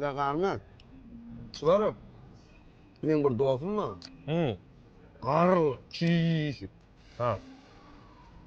La Ahmet. Varım. Benim bir dostum var. Hı. Karl çiğ. Ha.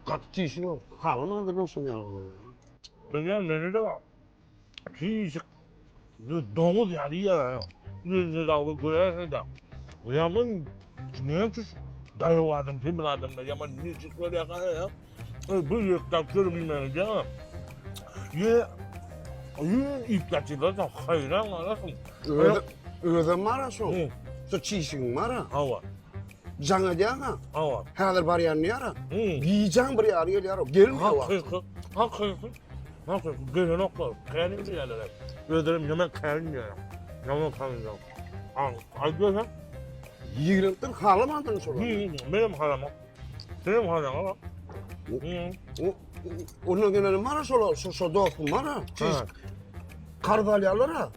Kat çiğ yok. Kalın aldırmışsın ya. Benim nerede var? Çiğ. Domuz yani ya. Ne dalga koyarsa da. Uyanın ne yapıyorsun? Dayıvadım, filmlerden de yaman ne çıkıyor ya kadar ya. Bu yıktakları bilmem ya. Ya. İplatçılar da hayran alasın. Ödem var şu. Hı. Şu çiğsin var. Hava. Canı diye ha. Hava. Hazır var yani yara. Hı. Giyeceğim bir yer geliyor. Gelmiyor bak. Haklısın. Gelen oklar. Kendim de yerler. Öderim hemen kendim ya. Yaman kanıcam. Ay diyorsan. Yığılıktın halamadın sonra. Benim halama. Benim halama bak. Onun gelen var şu dostum var. Çiğ. Kardalyalar ha.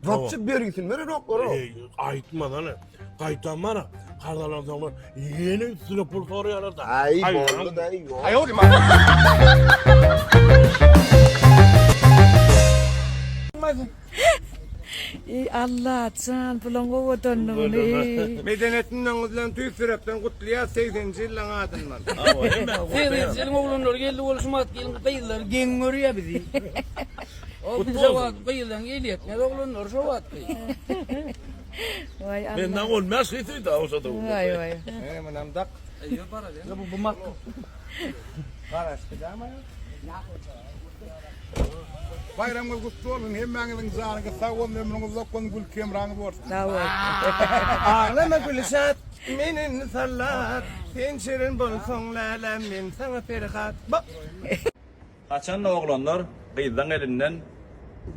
Vapçı bir gitsin beri doktor. Aytmadan ne? Kaytan var ha. Kardalardan var. Yeni üstüne pul soruyorlar da. Ay boldu da yok. Ay oğlum. Allah can pulang o dönüyor. Medeniyetinden uzulan tüy sürepten kutluya 80. yılın adından. Senin oğlanlar geldi oluşmat gelin kıyılar gen görüyor bizi. O bize bak kıyıdan geliyor. Ne oğlanlar şu bak. Vay Allah. Benden olmaz şeydi daha olsa da olur. Vay vay. Menamdak. Ya para ya. Bu mak. Karıştı ama ya. Bayramga kutlu olun. Hemmeğinin zarını sağ olun. Ömrünüz lokun gül kemranı borsun. Davet. Ağlama gülşat. Menin sallat. Pençerin bolsun lalem. Men sana ferhat. Bak. Kaçan oğlanlar kıyıdan elinden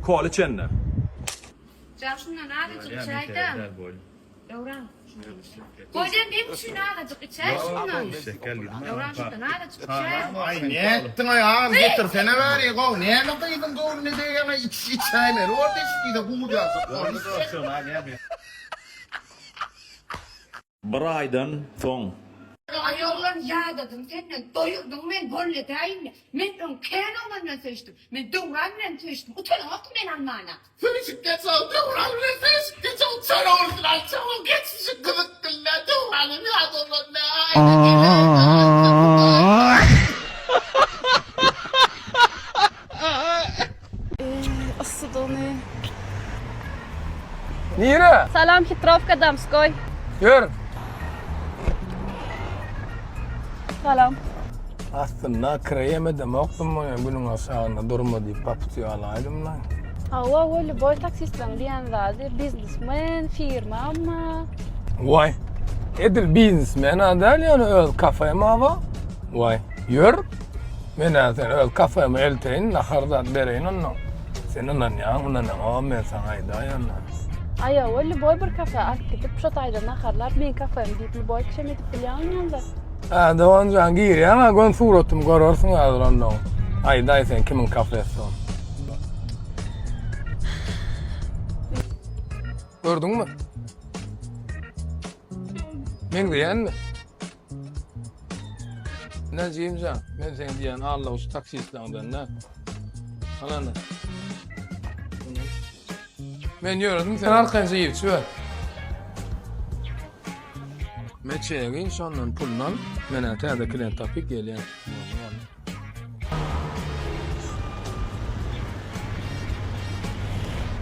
kolu çenler. Can şundan ağacık çaydan. Yavrum. Kocan değil mi şunu ağacık çay şundan? Yavrum şundan ağacık çay. Ay ne ettin ayağım? Getirsene ver ya. Go. Ne kıydın doğru ne diye yana iç çaymer. Orada içtiydi bu mucazı. Bir aydan soň Ayollar yağdadım senden doyurdum ben böyle değil. Ben onu kenanla seçtim. Ben doğranla seçtim. Utanamadım ben anmana. Fırışık geç oldu. Uğramla fırışık geç oldu. Sen olsun açalım. Geç şu kızık kılına. Doğranın adamlarına. Asıdonu. Nire? Salam Hitrovka Damskoy. Yürü. Salam. Aslında kreyemedim oktum ya bunun aşağında durma deyip papıtıyor alaydım lan. Hava öyle boy taksistlen diyen vardı. Businessman, firma ama. Vay. Edil biznesmen adal yani öl kafaya mı hava? Vay. Yürü. Ben zaten öl kafaya mı elteyin naharda dereyin onu. Sen ondan ya ondan ama ben sana ayda yani. Aya öyle boy bir kafe artık gidip şu tayda naharlar ben kafem deyip boy kişem edip bilen yanlar. Ha doğan gir ya ama gön suratım görürsün ya ondan. Ayda sen kimin kafesi o? Gördün mü? Ben diyen mi? Ne diyeyim can? Ben sen diyen Allah uç taksistlerden ne? Alanı. Ben yürüdüm sen arkanıza yiyip söyle. Ben çeyrek sondan pullan, ben tədəkilərin tapıb gələyən.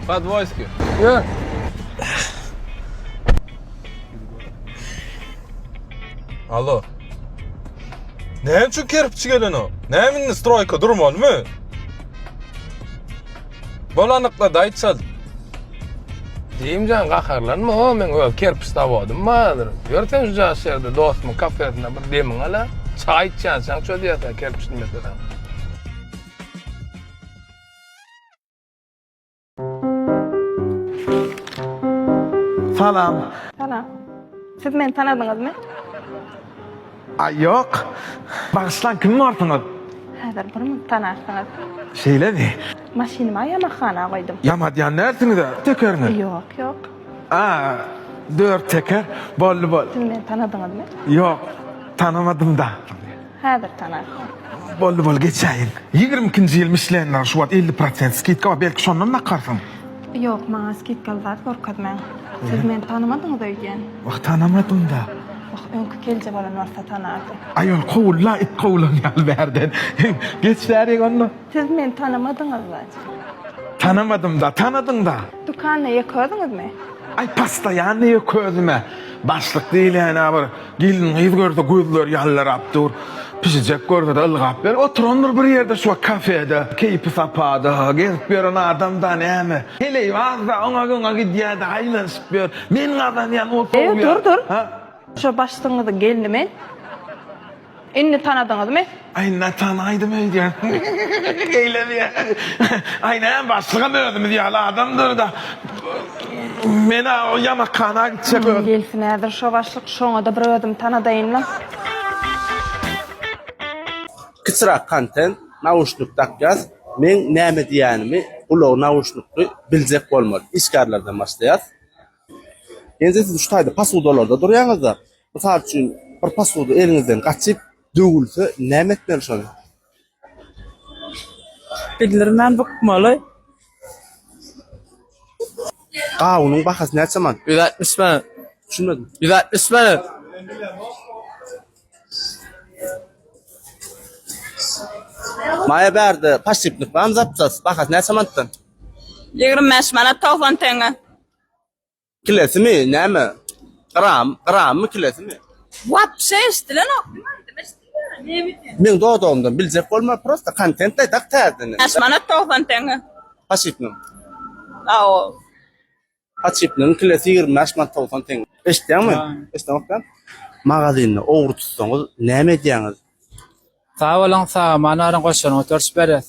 Подвойски. Yürü. Alo. Ne için kerpiçi gelen o? Ne minni stroyka durmalı mı? Bolanıkla da içsal. Deyim can qaxarlanma o, men öl kerpis tavadım madır. Görsen şu yaşerde dostumun kafesine bir demin ala, çay içeceksen şöyle diyesen kerpisin mesela. Salam. Salam. Siz beni tanıdınız mı? Ay yok. Bağışlan kim varsınız? Hazır bir mi tanırsınız? Şeyle de. Maşinime yamakhana koydum. Yamadiyan nersiniz de? Tekerini. Yok yok. Aa, 4 teker. Bollu bol. Siz beni tanıdınız mı? Yok. Tanımadım da. Hazır tanırsınız. Bollu bol geçeyin. 22. yıl Michelin'ler şu an 50% skidka var. Belki sondan nakarsın. Yok, bana skitkal zat korkadman. Siz meni tanımadınız öýgen. Bak tanımadın da. Bak, öňkü kelje bolan varsa tanardy. Ayol kovula it kovulan yal berden. Geç verik onu. Siz meni tanımadınız bacı. Tanımadım da tanıdın da. Dukanyna ýeködüňiz mi? Ay pasta yani yok közüme. Başlık değil yani abi. Gelin yüz gördü gözler yallar aptur. Pişecek gördü de ılgap ver. Oturanlar bir yerde şu kafede. Keyfi sapada. Gezip bir adamdan emi. Hele vazda ona gidiyor da aylanışıp bir. Men adam yani o kovuyor. Dur. Ha? Şu başlygyňyzy geldi men. Inni tanıdınız mı? Ay ne tanıydım öyle. Eylemi ya. Ay ne başlığa ödüm diye adamdır da. Mena o yamakhana gidecek ödüm. Gelsin eğer şu başlık şoňa da bir ödüm tanıdayın lan. Kıçrak kontent, naushnik takyaz. Men näme diýänimi, ulu naushnikly biljek bolmaly. İşgärlerden başlaýar. Ende siz şu taýda pasudalarda durýaňyzda, mysal üçin bir pasudy eliňizden gaçyp dögülse näme etmeli şonu? Bildirmän bukmaly. Gawynyň bahasy näçe man? 160 man. Düşünmedim. 160 man. Maya berdi, pasiplik bam zapsas. Bahasy näçe mandan? 25 manat 90 tenge. Kilesimi näme? Gram mı kilesimi? Wapşe istilen o. Men doğduğumdan biljek bolmaly, prosta kontent da tak tärdini. 25 manat 90 tenge. Pasiplik. Aw. Pasiplik kilesi 25 man 90 teng. Eşitdiňmi? Eşitdiňokdan. Magazyny owry tutsaňyz näme diýäňiz? Sağ sağ manaran goşan oturş beres.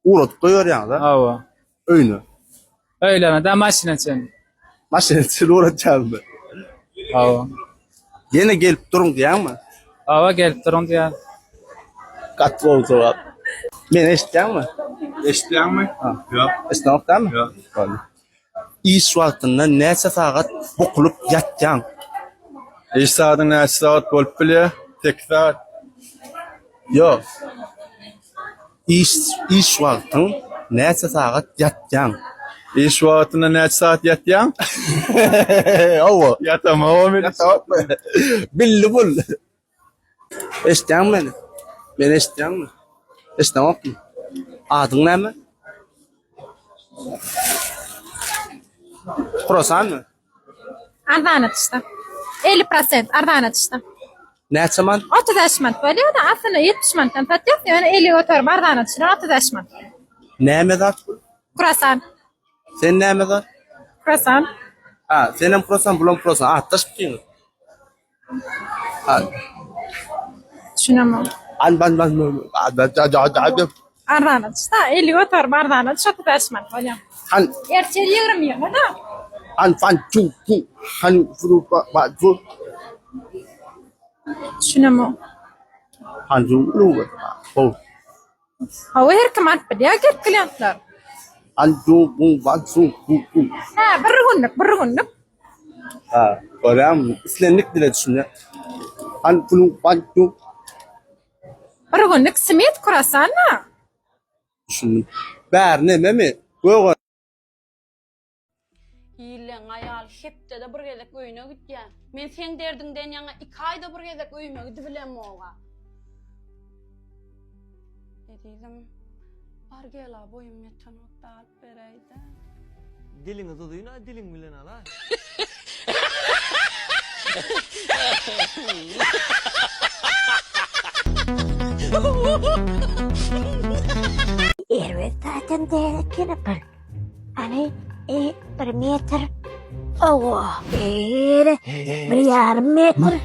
Uğratıp koyuyorýaňyz ha? Awa. Öýnü. Öýlene de maşina çen. Maşinçil uğratyapmy? Awa. Yine gelip durun diýäňmi? Awa gelip durun diýär. Gat bolsa. Men eşitdiňmi? Eşitdiňmi? Ýok. Eşitdiňokdanmy? Ýok. Boldy. İş wagtynda näçe sagat bokulup ýatjaň? İş saatı näçe saat bolup bilýär? 8 saat. Ýok. İş wagtyň näçe sagat ýatjaň? İş wagtyna näçe saat ýatýaň? Owa. Ýatamam men. Billi bul. Eşitdiňmi meni? Men eşitdiňmi? Eşitdiňokmy? Adyň näme? Kurasanmy? Ardanatçda. 50% Ardanatçda. Näçe man? 30 man. Böyle da aslında 70 mandan satıyor. Yani 50 otur Ardanatçda 30 man. Näme zat? Kurasan. Sen näme zat? Kurasan. Ha, senem kurasan, bulam kurasan. Ataş biçiňiz. Ha, Düşünemem. ban. Ardanatçda 50 otur Ardanatçda 30 man. Böyle. Han, Erçel 20 yıl da. fan chu. Han furu ba fu. Düşünemem. Han chu lu. Oh. Hava her kamat pediya gel klientler. Han chu bu ba su. Ha, bir günlük. Ha, oram islenlik dile düşünýär. Han furu ba chu. Bir günlük simit kurasan mı? Düşündüm. Bär näme? Goýgan. Ýylen aýal hepde de bir gezek öýüne gitýär. Men sen derdiňden ýaňa 2 aýda bir gezek öýüme gidip bilenmi oga? Dedim, bar gel a boýum ýetän wagtda alyp bereýdi. Diliňiz uzyna diliň bilen ala. Evet, zaten de bir. Hani bir metre. Allah. Bir yarım metre.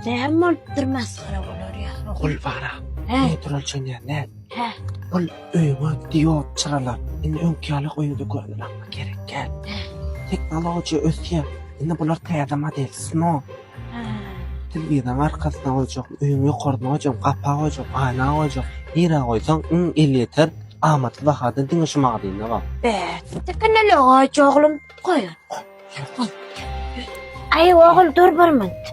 Därman durmaz gara bolar ya. Kul bara. He. Nedir ölçen ne? He. Kul öýüme diýip çyralar. Indi öňkýaly goýudy gördiler. Gerek gel. Teknoloji ösýär. Indi bular täze model sno. Televizyon arkasyna goýjak, öýüme ýokardan goýjak, gapaga goýjak, aýna goýjak. Ýere goýsaň, elýeter. Amatly bahada diňişmagy diýende bar. Tekenele goýjak oglum. Goýun. Ay oğul dur bir minut.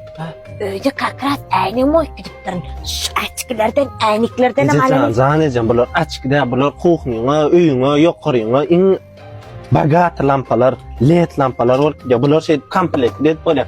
Öýde kakrat äýni moý gidipdirin. Şu açkylardan, äýniklerden Ececan, zanejam bular açıkda, bular kuhnyňa, öýüňe, ýokaryňa iň bagat lampalar, LED lampalar bol. Bular şey komplekt LED bolýar.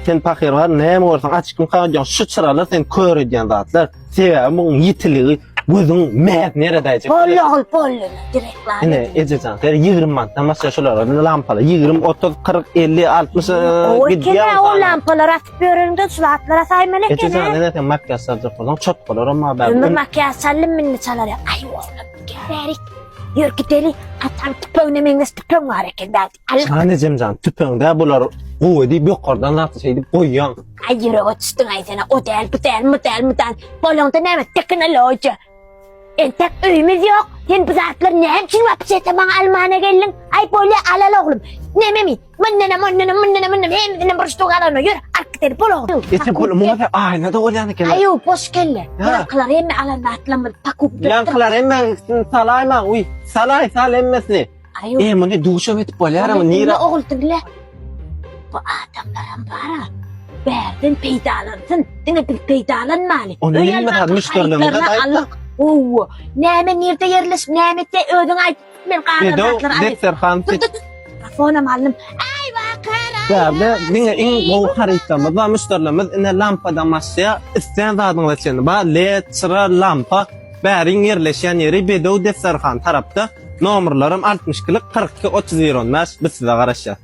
Sen pahyr var, näme bolsa açykym kaýan şu çıralar sen körediýän zatlar. Sebäbi bu ýitiligi, gözüň mäz neredäje? Bol, direktler. Ene Ececan, 20 manatdan başga şolar lampalar 20, 30, 40, 50, 60 gidýär. O lampalar atyp berende sulatlara saýman ekene. Ececan, ene sen makyaj sarjak bolan çotkalar amma bäl. Ömür makyaj salym minni çalar. Ay oğlum, geberik. Yürü gidelim. Atan tüpöğüne meňnes tüpöň var eken. Zanejam tüpöňde bular goýdy ýokardan atdy şey dip goýýan. Ay yürü oçtun ay sana. O del, bu del, bu del, bu del. Bolonda näme teknoloji. Entek öýümüz ýok. Sen bu zatlar näme üçin wapsete maňa Almanya geldin? Ay böyle alal oglum. Näme mi? Mennene hemdine burştuk alana. Yürü arkadaşlar bol oglum. Ece bol muňa aýna da bolýan eken. Ayo boş kelle. Ýanklar hemme alanda atlamadı. Pakup. Ýanklar hemme salayma. Uy, sal emmesini. Ayo. Mene duşa etip bolýar ama nira. Oğul dinle. Bu adamlaram bara. Berden peýdalansın. Diňe peýdalanmaly. Onu nime müşterilerimize daýtdy. Oo, näme nirde yerleşip näme de ödün aýt. Men gaýdylar. Dekserhan. Telefonum aldım. Ay bakara. Berde diňe iň gowy harytamyz we müşterilerimiz ine lampada maşya isleýän zadyňy açýan. Ba LED çıra lampa bäriň yerleşýän ýeri Bedow Dekserhan tarapda. Nomerlerim 62 42 30 biz size garaşýar.